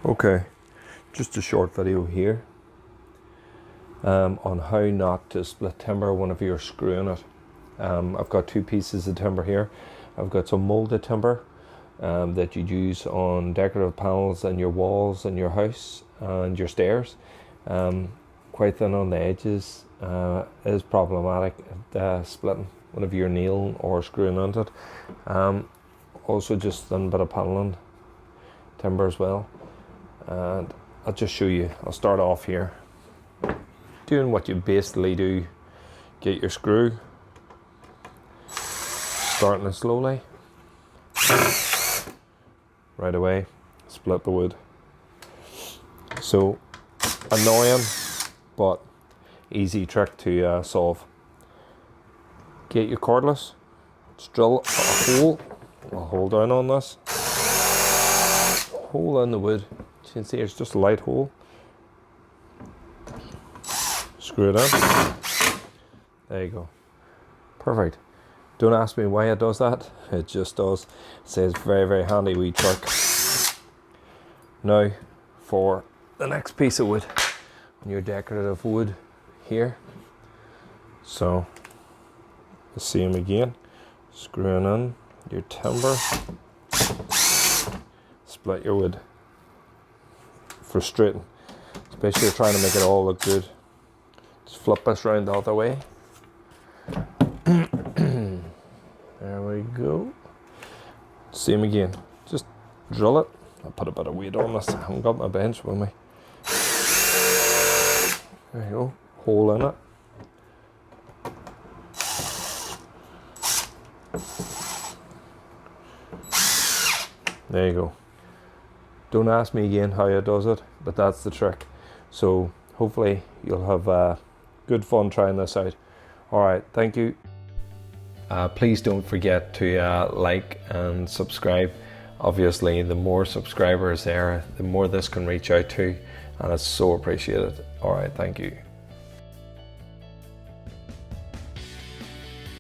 Okay, just a short video here on how not to split timber whenever you're screwing it. I've got two pieces of timber here. I've got some molded timber that you use on decorative panels in your walls in your house and your stairs. Quite thin on the edges, is problematic splitting whenever you're nailing or screwing into it. Also just thin bit of paneling timber as well. And I'll just show you. I'll start off here doing what you basically do. Get your screw, starting it slowly, right away split the wood. So annoying but easy trick to solve. Get your cordless, let's drill a hole. I'll hold down on this hole in the wood. You can see it's just a light hole. Screw it in. There you go. Perfect. Don't ask me why it does that. It just does. It says very, very handy wee trick. Now for the next piece of wood on your decorative wood here. So the same again. Screwing in your timber. Split your wood. Frustrating, especially trying to make it all look good. Just flip this around the other way. There we go. Same again. Just drill it. I'll put a bit of weight on this. I haven't got my bench with me. There you go. Hole in it. There you go. Don't ask me again how it does it, but that's the trick. So hopefully you'll have good fun trying this out. Alright, thank you. Please don't forget to like and subscribe. Obviously the more subscribers there, the more this can reach out to, and it's so appreciated. Alright, thank you.